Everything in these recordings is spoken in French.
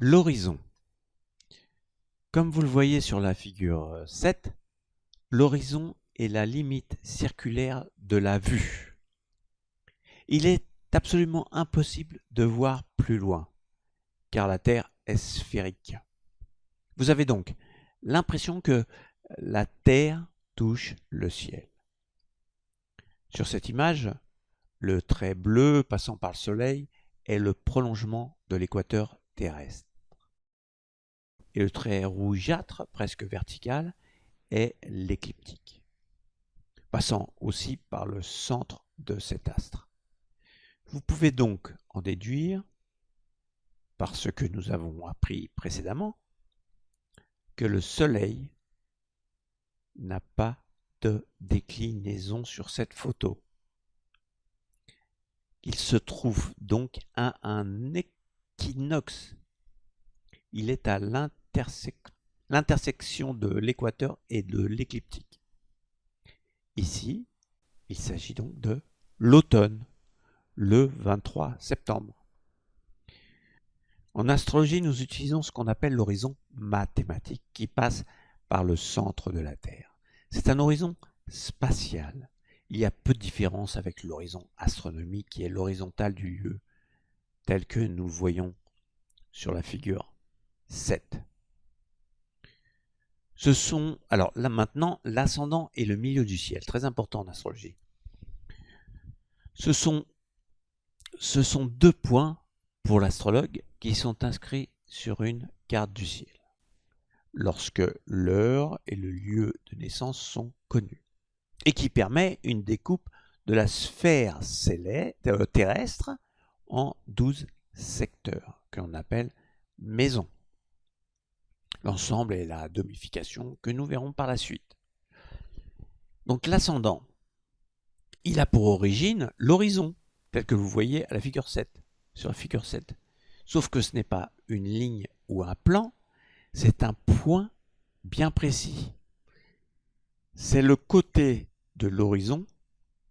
L'horizon. Comme vous le voyez sur la figure 7, l'horizon est la limite circulaire de la vue. Il est absolument impossible de voir plus loin, car la Terre est sphérique. Vous avez donc l'impression que la Terre touche le ciel. Sur cette image, le trait bleu passant par le Soleil est le prolongement de l'équateur terrestre. Et le trait rougeâtre, presque vertical, est l'écliptique, passant aussi par le centre de cet astre. Vous pouvez donc en déduire, par ce que nous avons appris précédemment, que le Soleil n'a pas de déclinaison sur cette photo. Il se trouve donc à un équinoxe. Il est à l'intersection de l'équateur et de l'écliptique. Ici, il s'agit donc de l'automne, le 23 septembre. En astrologie, nous utilisons ce qu'on appelle l'horizon mathématique qui passe par le centre de la Terre. C'est un horizon spatial. Il y a peu de différence avec l'horizon astronomique qui est l'horizontale du lieu, tel que nous le voyons sur la figure 7. Ce sont, alors là maintenant, l'ascendant et le milieu du ciel, très important en astrologie. Ce sont deux points pour l'astrologue qui sont inscrits sur une carte du ciel, lorsque l'heure et le lieu de naissance sont connus, et qui permet une découpe de la sphère terrestre en 12 secteurs, que l'on appelle maisons. L'ensemble est la domification que nous verrons par la suite. Donc l'ascendant, il a pour origine l'horizon, tel que vous voyez à la figure 7, sur la figure 7. Sauf que ce n'est pas une ligne ou un plan, c'est un point bien précis. C'est le côté de l'horizon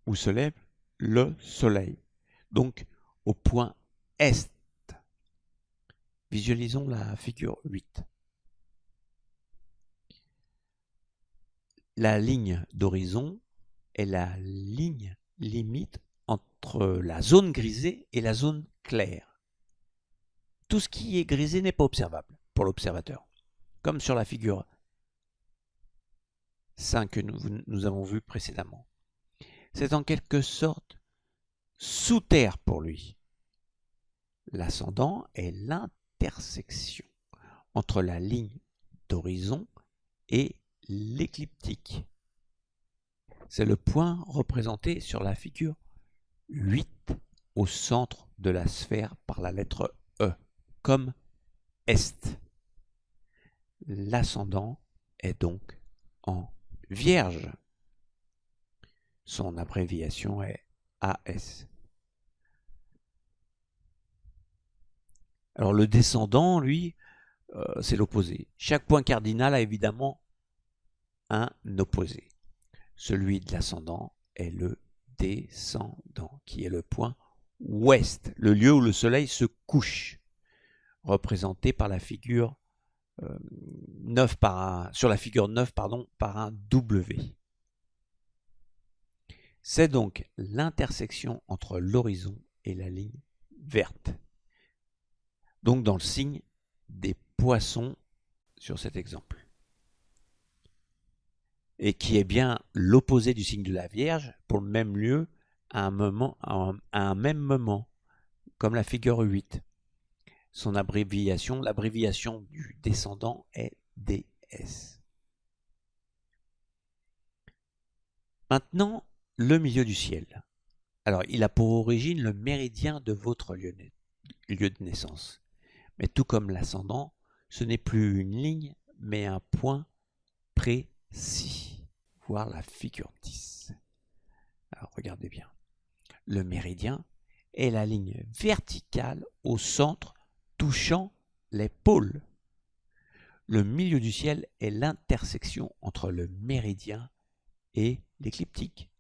où se lève le soleil, donc au point est. Visualisons la figure 8. La ligne d'horizon est la ligne limite entre la zone grisée et la zone claire. Tout ce qui est grisé n'est pas observable pour l'observateur, comme sur la figure 5 que nous avons vu précédemment. C'est en quelque sorte sous terre pour lui. L'ascendant est l'intersection entre la ligne d'horizon et l'écliptique. C'est le point représenté sur la figure 8 au centre de la sphère par la lettre E, comme Est. L'ascendant est donc en Vierge. Son abréviation est AS. Alors le descendant, lui, c'est l'opposé. Chaque point cardinal a évidemment un opposé. Celui de l'ascendant est le descendant, qui est le point ouest, le lieu où le soleil se couche, représenté par la figure 9 sur la figure 9 par un W. C'est donc l'intersection entre l'horizon et la ligne verte. Donc dans le signe des poissons sur cet exemple. Et qui est bien l'opposé du signe de la Vierge pour le même lieu à un même moment, comme la figure 8. Son abréviation, l'abréviation du descendant est DS. Maintenant, le milieu du ciel. Alors, il a pour origine le méridien de votre lieu de naissance. Mais tout comme l'ascendant, ce n'est plus une ligne, mais un point précis. Voir la figure 10. Alors, regardez bien. Le méridien est la ligne verticale au centre touchant les pôles. Le milieu du ciel est l'intersection entre le méridien et l'écliptique.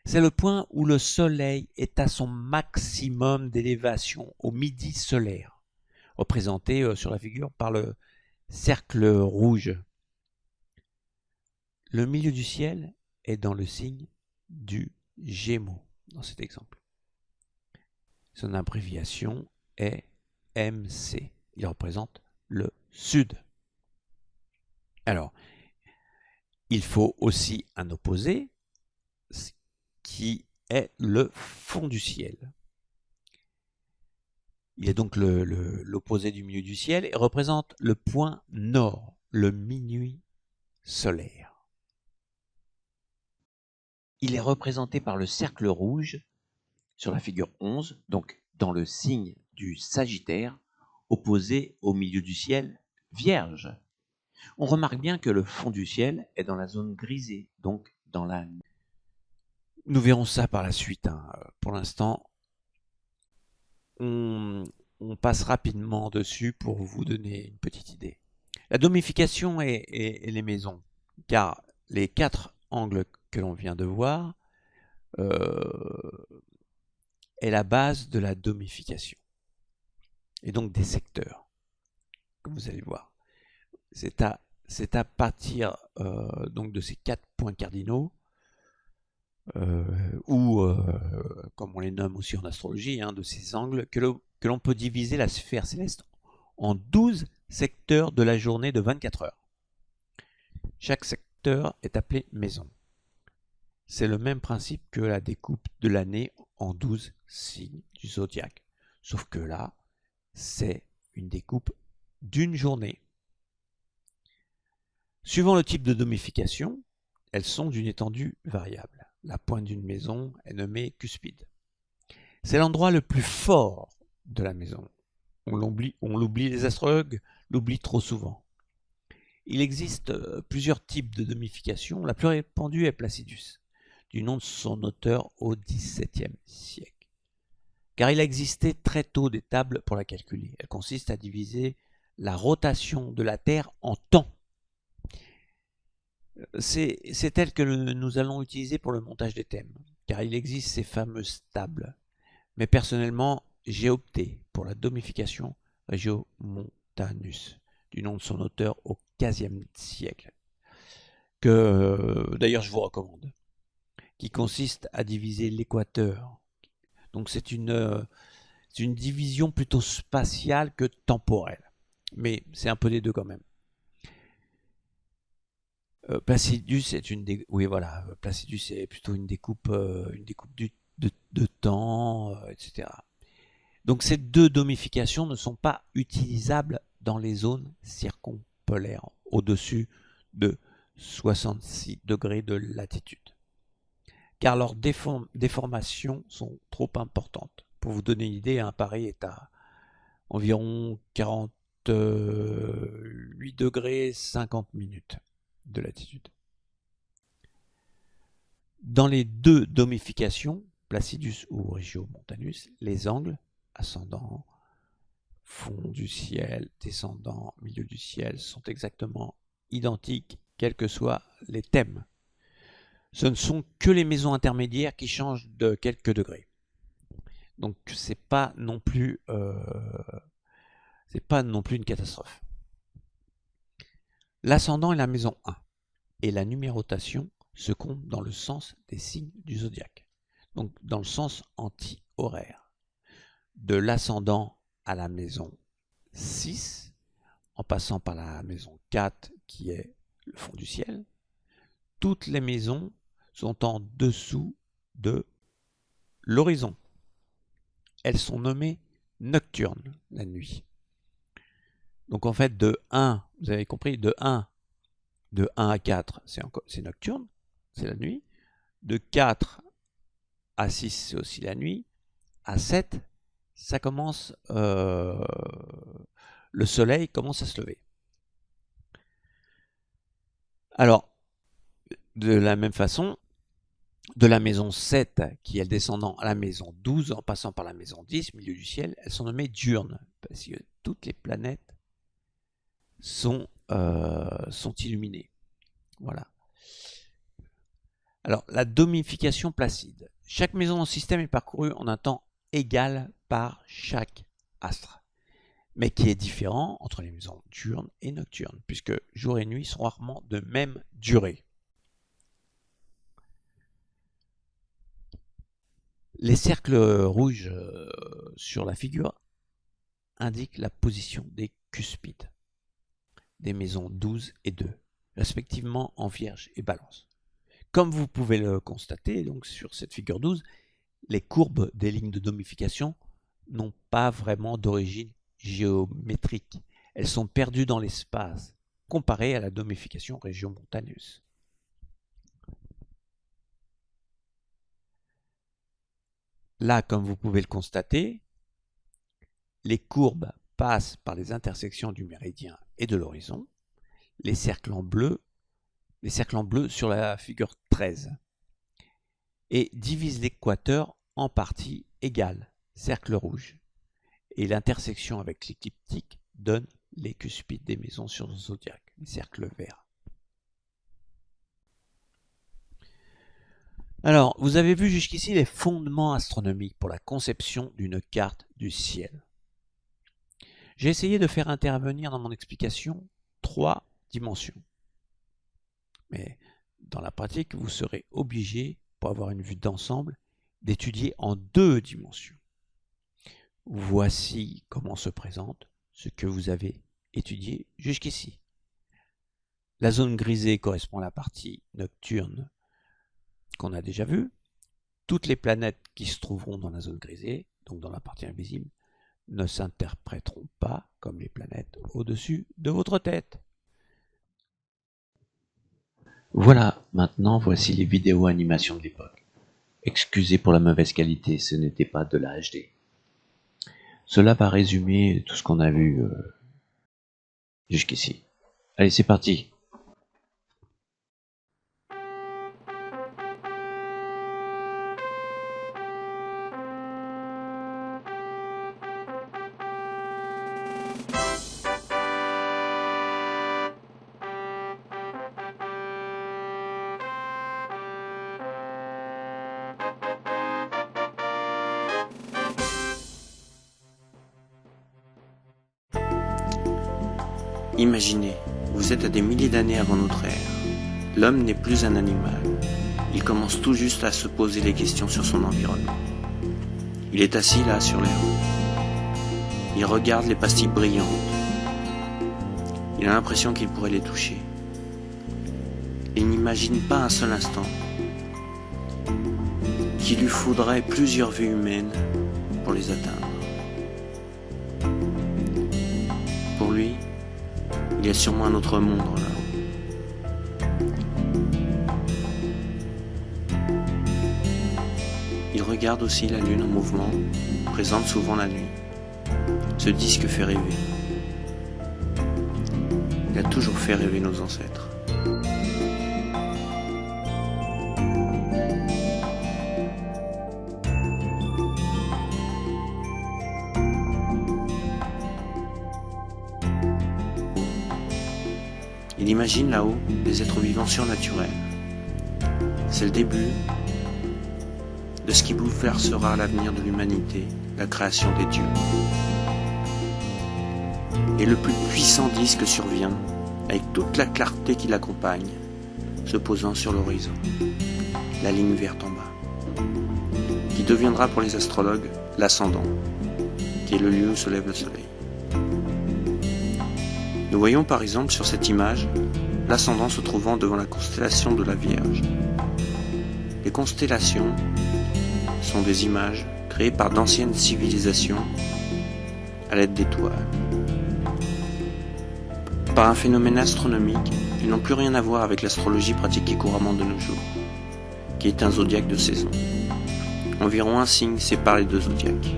C'est le point où le soleil est à son maximum d'élévation au midi solaire. représenté sur la figure par le cercle rouge. Le milieu du ciel est dans le signe du Gémeaux, dans cet exemple. Son abréviation est MC. Il représente le sud. Alors, il faut aussi un opposé, qui est le fond du ciel. Il est donc l'opposé du milieu du ciel et représente le point nord, le minuit solaire. Il est représenté par le cercle rouge sur la figure 11, donc dans le signe du Sagittaire, opposé au milieu du ciel Vierge. On remarque bien que le fond du ciel est dans la zone grisée, donc dans la... Nous verrons ça par la suite. Pour l'instant, on passe rapidement dessus pour vous donner une petite idée. La domification et les maisons, car les 4 angles que l'on vient de voir est la base de la domification, et donc des secteurs, comme vous allez voir. C'est à partir donc de ces 4 points cardinaux, ou comme on les nomme aussi en astrologie, de ces angles, que l'on peut diviser la sphère céleste en 12 secteurs de la journée de 24 heures. Chaque secteur est appelé maison. C'est le même principe que la découpe de l'année en 12 signes du zodiaque. Sauf que là, c'est une découpe d'une journée. Suivant le type de domification, elles sont d'une étendue variable. La pointe d'une maison est nommée cuspide. C'est l'endroit le plus fort de la maison. On l'oublie, les astrologues l'oublient trop souvent. Il existe plusieurs types de domification. La plus répandue est Placidus, du nom de son auteur au XVIIe siècle. Car il a existé très tôt des tables pour la calculer. Elle consiste à diviser la rotation de la Terre en temps. C'est elle que nous allons utiliser pour le montage des thèmes, car il existe ces fameuses tables. Mais personnellement, j'ai opté pour la domification Regiomontanus, du nom de son auteur au XVe siècle, que d'ailleurs je vous recommande, qui consiste à diviser l'équateur. Donc c'est une division plutôt spatiale que temporelle, mais c'est un peu des deux quand même. Placidus Placidus est plutôt une découpe de temps, etc. Donc ces deux domifications ne sont pas utilisables dans les zones circumpolaires au-dessus de 66 degrés de latitude, car leurs déformations sont trop importantes. Pour vous donner une idée, Paris est à environ 48 degrés 50 minutes de latitude. Dans les deux domifications, Placidus ou Regiomontanus, les angles, ascendant, fond du ciel, descendant, milieu du ciel, sont exactement identiques, quels que soient les thèmes. Ce ne sont que les maisons intermédiaires qui changent de quelques degrés. Donc c'est pas non plus une catastrophe. L'ascendant est la maison 1 et la numérotation se compte dans le sens des signes du zodiaque, donc dans le sens anti-horaire. De l'ascendant à la maison 6, en passant par la maison 4 qui est le fond du ciel, toutes les maisons sont en dessous de l'horizon. Elles sont nommées nocturnes la nuit. Donc en fait de 1, vous avez compris, de 1 à 4, c'est nocturne, c'est la nuit. De 4 à 6, c'est aussi la nuit. À 7, ça commence, le soleil commence à se lever. Alors, de la même façon, de la maison 7, qui est le descendant, à la maison 12, en passant par la maison 10, milieu du ciel, elles sont nommées diurnes, parce que toutes les planètes sont illuminées. Voilà. Alors, la domification placide. Chaque maison dans le système est parcourue en un temps égal par chaque astre. mais qui est différent entre les maisons diurnes et nocturnes, puisque jour et nuit sont rarement de même durée. Les cercles rouges sur la figure indiquent la position des cuspides des maisons 12 et 2, respectivement en Vierge et Balance. Comme vous pouvez le constater, donc sur cette figure 12, les courbes des lignes de domification n'ont pas vraiment d'origine géométrique. Elles sont perdues dans l'espace, comparées à la domification régiomontaneuse. Là, comme vous pouvez le constater, les courbes passent par les intersections du méridien et de l'horizon, les cercles en bleu sur la figure 13, et divisent l'équateur en parties égales, cercle rouge, et l'intersection avec l'écliptique donne les cuspides des maisons sur le zodiaque, les cercles verts. Alors, vous avez vu jusqu'ici les fondements astronomiques pour la conception d'une carte du ciel. J'ai essayé de faire intervenir dans mon explication 3 dimensions. Mais dans la pratique, vous serez obligé, pour avoir une vue d'ensemble, d'étudier en 2 dimensions. Voici comment se présente ce que vous avez étudié jusqu'ici. La zone grisée correspond à la partie nocturne qu'on a déjà vue. Toutes les planètes qui se trouveront dans la zone grisée, donc dans la partie invisible, ne s'interpréteront pas comme les planètes au-dessus de votre tête. Voilà, maintenant voici les vidéos animations de l'époque. Excusez pour la mauvaise qualité, ce n'était pas de la HD. Cela va résumer tout ce qu'on a vu jusqu'ici. Allez, c'est parti. Imaginez, vous êtes à des milliers d'années avant notre ère. L'homme n'est plus un animal. Il commence tout juste à se poser les questions sur son environnement. Il est assis là sur les roues. Il regarde les pastilles brillantes. Il a l'impression qu'il pourrait les toucher. Il n'imagine pas un seul instant qu'il lui faudrait plusieurs vies humaines pour les atteindre. Pour lui, il y a sûrement un autre monde là. Il regarde aussi la lune en mouvement, présente souvent la nuit. Ce disque fait rêver. Il a toujours fait rêver nos ancêtres. Il imagine là-haut des êtres vivants surnaturels. C'est le début de ce qui bouleversera l'avenir de l'humanité, la création des dieux. Et le plus puissant disque survient, avec toute la clarté qui l'accompagne, se posant sur l'horizon, la ligne verte en bas, qui deviendra pour les astrologues l'ascendant, qui est le lieu où se lève le soleil. Nous voyons par exemple sur cette image l'ascendant se trouvant devant la constellation de la Vierge. Les constellations sont des images créées par d'anciennes civilisations à l'aide d'étoiles. Par un phénomène astronomique, ils n'ont plus rien à voir avec l'astrologie pratiquée couramment de nos jours, qui est un zodiaque de saison. Environ un signe sépare les deux zodiaques.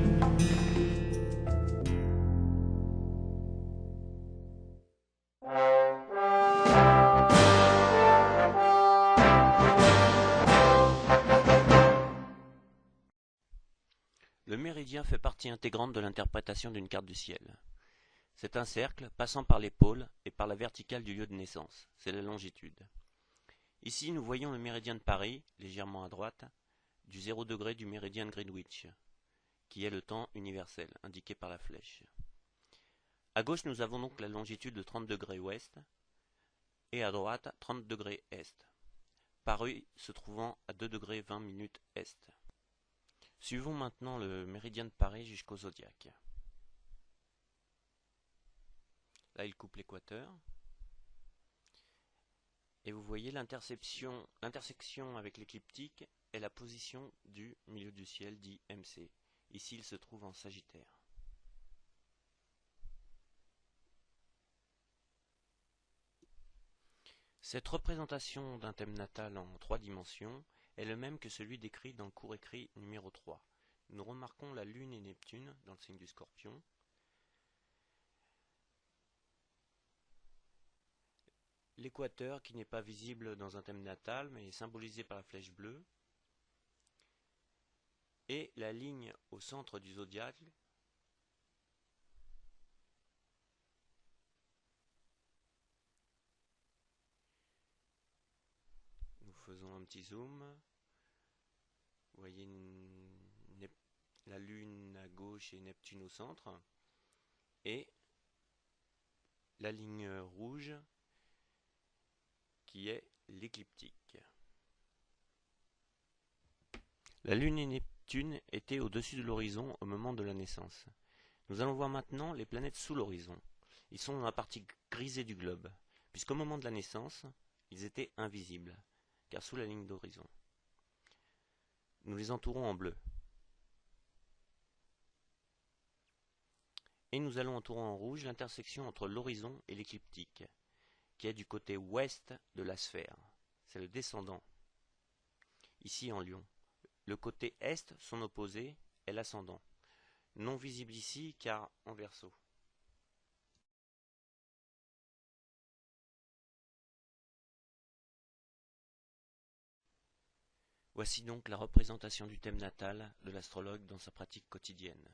Le méridien fait partie intégrante de l'interprétation d'une carte du ciel. C'est un cercle passant par les pôles et par la verticale du lieu de naissance, c'est la longitude. Ici, nous voyons le méridien de Paris, légèrement à droite, du 0 degré du méridien de Greenwich, qui est le temps universel, indiqué par la flèche. À gauche, nous avons donc la longitude de 30 degrés ouest et à droite 30 degrés est, Paris se trouvant à 2 degrés 20 minutes est. Suivons maintenant le méridien de Paris jusqu'au zodiaque. Là, il coupe l'équateur. Et vous voyez l'intersection avec l'écliptique est la position du milieu du ciel dit MC. Ici, il se trouve en Sagittaire. Cette représentation d'un thème natal en 3 dimensions est le même que celui décrit dans le court écrit numéro 3. Nous remarquons la Lune et Neptune dans le signe du Scorpion. L'équateur qui n'est pas visible dans un thème natal mais est symbolisé par la flèche bleue. Et la ligne au centre du zodiaque nous faisons un petit zoom. Vous voyez la Lune à gauche et Neptune au centre. Et la ligne rouge qui est l'écliptique. La Lune et Neptune étaient au-dessus de l'horizon au moment de la naissance. Nous allons voir maintenant les planètes sous l'horizon. Ils sont dans la partie grisée du globe, puisqu'au moment de la naissance, ils étaient invisibles, car sous la ligne d'horizon. Nous les entourons en bleu. Et nous allons entourer en rouge l'intersection entre l'horizon et l'écliptique, qui est du côté ouest de la sphère. C'est le descendant, ici en Lion. Le côté est, son opposé, est l'ascendant, non visible ici car en Verseau. Voici donc la représentation du thème natal de l'astrologue dans sa pratique quotidienne.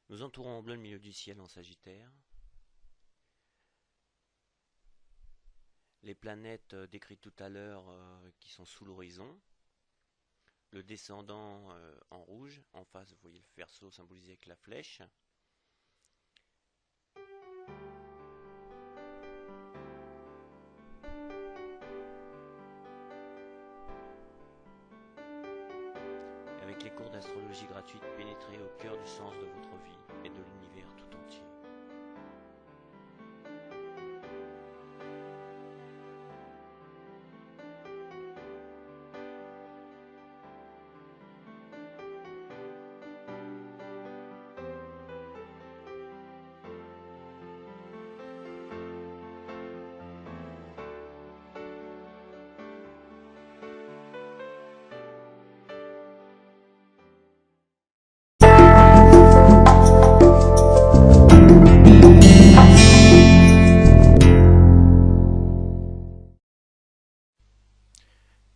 Nous entourons en bleu le milieu du ciel en Sagittaire. Les planètes décrites tout à l'heure qui sont sous l'horizon. Le descendant en rouge, en face vous voyez le Verseau symbolisé avec la flèche. Avec les cours d'astrologie gratuite, pénétrez au cœur du sens de votre vie et de l'univers tout entier.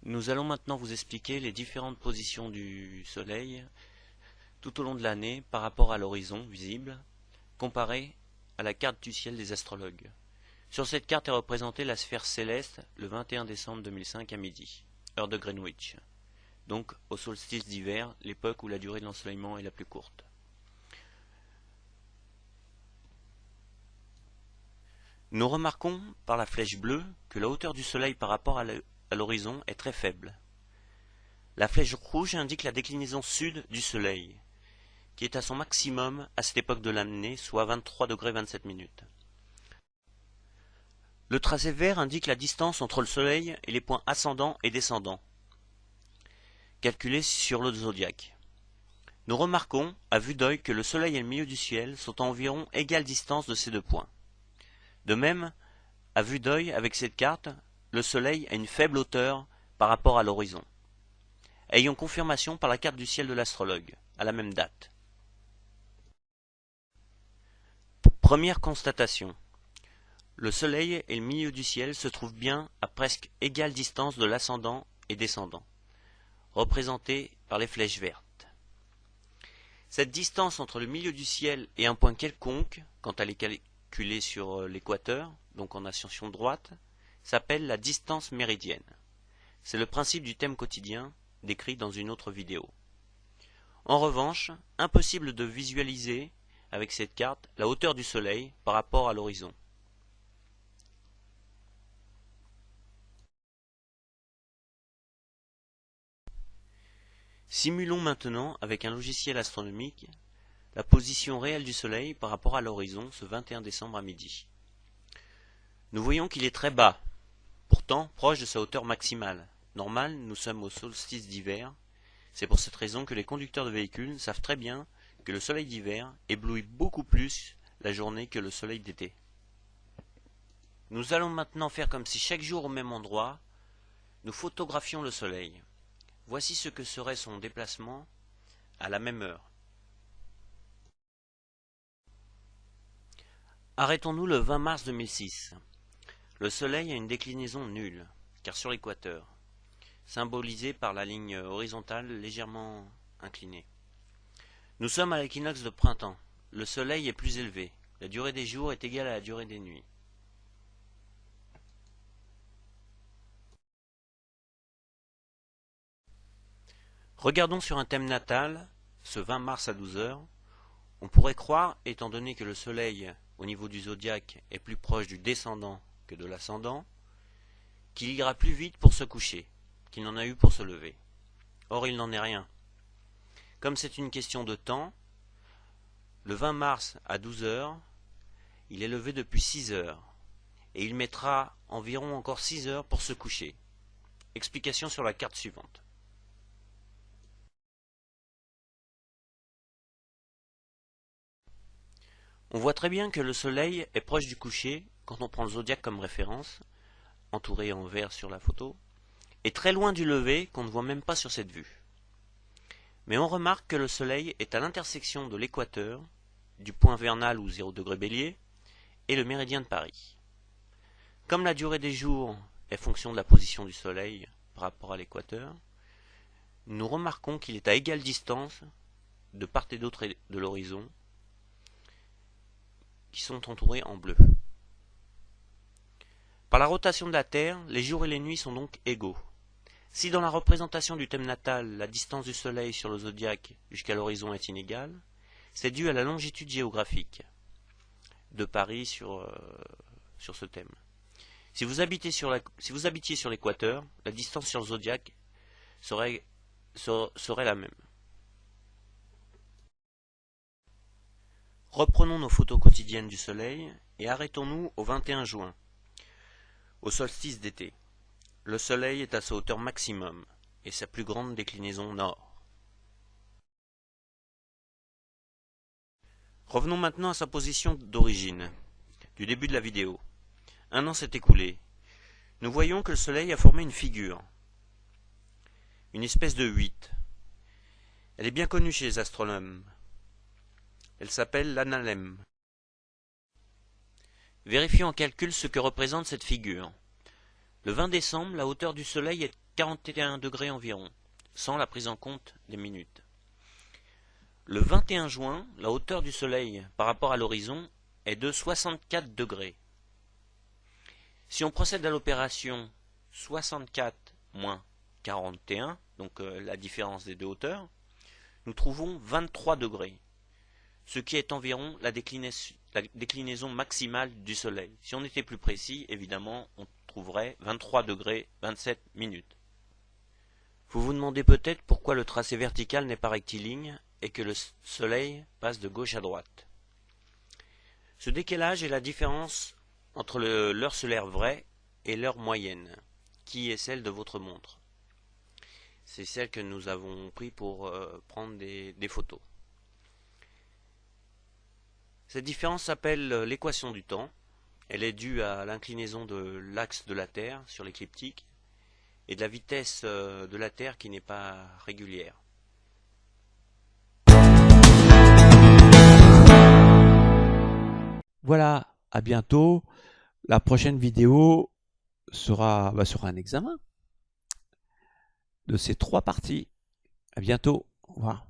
Nous allons maintenant vous expliquer les différentes positions du Soleil tout au long de l'année par rapport à l'horizon visible, comparé à la carte du ciel des astrologues. Sur cette carte est représentée la sphère céleste le 21 décembre 2005 à midi, heure de Greenwich, donc au solstice d'hiver, l'époque où la durée de l'ensoleillement est la plus courte. Nous remarquons par la flèche bleue que la hauteur du Soleil par rapport à l'horizon est très faible. La flèche rouge indique la déclinaison sud du Soleil, qui est à son maximum à cette époque de l'année, soit 23 degrés 27 minutes. Le tracé vert indique la distance entre le Soleil et les points ascendants et descendants, calculés sur le zodiaque. Nous remarquons, à vue d'œil, que le Soleil et le milieu du ciel sont à environ égale distance de ces deux points. De même, à vue d'œil, avec cette carte, le Soleil a une faible hauteur par rapport à l'horizon. Ayons confirmation par la carte du ciel de l'astrologue, à la même date. Première constatation. Le Soleil et le milieu du ciel se trouvent bien à presque égale distance de l'ascendant et descendant, représentés par les flèches vertes. Cette distance entre le milieu du ciel et un point quelconque, quand elle est calculée sur l'équateur, donc en ascension droite, s'appelle la distance méridienne. C'est le principe du thème quotidien, décrit dans une autre vidéo. En revanche, impossible de visualiser avec cette carte la hauteur du Soleil par rapport à l'horizon. Simulons maintenant avec un logiciel astronomique la position réelle du Soleil par rapport à l'horizon ce 21 décembre à midi. Nous voyons qu'il est très bas, pourtant proche de sa hauteur maximale. Normale, nous sommes au solstice d'hiver. C'est pour cette raison que les conducteurs de véhicules savent très bien que le soleil d'hiver éblouit beaucoup plus la journée que le soleil d'été. Nous allons maintenant faire comme si chaque jour au même endroit, nous photographions le soleil. Voici ce que serait son déplacement à la même heure. Arrêtons-nous le 20 mars 2006. Le soleil a une déclinaison nulle, car sur l'équateur, symbolisé par la ligne horizontale légèrement inclinée. Nous sommes à l'équinoxe de printemps. Le soleil est plus élevé. La durée des jours est égale à la durée des nuits. Regardons sur un thème natal, ce 20 mars à 12 h. On pourrait croire, étant donné que le soleil, au niveau du zodiaque, est plus proche du descendant que de l'ascendant, qu'il ira plus vite pour se coucher qu'il n'en a eu pour se lever. Or, il n'en est rien. Comme c'est une question de temps, le 20 mars à 12 h, il est levé depuis 6 heures, et il mettra environ encore 6 heures pour se coucher. Explication sur la carte suivante. On voit très bien que le soleil est proche du coucher quand on prend le zodiaque comme référence, entouré en vert sur la photo, et très loin du lever qu'on ne voit même pas sur cette vue. Mais on remarque que le soleil est à l'intersection de l'équateur, du point vernal ou 0 degré bélier, et le méridien de Paris. Comme la durée des jours est fonction de la position du soleil par rapport à l'équateur, nous remarquons qu'il est à égale distance de part et d'autre de l'horizon, qui sont entourés en bleu. Par la rotation de la Terre, les jours et les nuits sont donc égaux. Si dans la représentation du thème natal, la distance du Soleil sur le zodiaque jusqu'à l'horizon est inégale, c'est dû à la longitude géographique de Paris sur ce thème. Si vous habitiez sur l'équateur, la distance sur le zodiaque serait la même. Reprenons nos photos quotidiennes du Soleil et arrêtons-nous au 21 juin, au solstice d'été. Le Soleil est à sa hauteur maximum et sa plus grande déclinaison nord. Revenons maintenant à sa position d'origine, du début de la vidéo. Un an s'est écoulé. Nous voyons que le Soleil a formé une figure, une espèce de 8. Elle est bien connue chez les astronomes. Elle s'appelle l'analemme. Vérifions en calcul ce que représente cette figure. Le 20 décembre, la hauteur du Soleil est 41 degrés environ, sans la prise en compte des minutes. Le 21 juin, la hauteur du Soleil par rapport à l'horizon est de 64 degrés. Si on procède à l'opération 64 moins 41, donc la différence des deux hauteurs, nous trouvons 23 degrés, ce qui est environ la déclinaison maximale du Soleil. Si on était plus précis, évidemment, on trouverait 23 degrés 27 minutes. Vous vous demandez peut-être pourquoi le tracé vertical n'est pas rectiligne et que le Soleil passe de gauche à droite. Ce décalage est la différence entre l'heure solaire vraie et l'heure moyenne, qui est celle de votre montre. C'est celle que nous avons prise pour prendre des photos. Cette différence s'appelle l'équation du temps. Elle est due à l'inclinaison de l'axe de la Terre sur l'écliptique et de la vitesse de la Terre qui n'est pas régulière. Voilà, à bientôt. La prochaine vidéo sera un examen de ces 3 parties. À bientôt. Au revoir.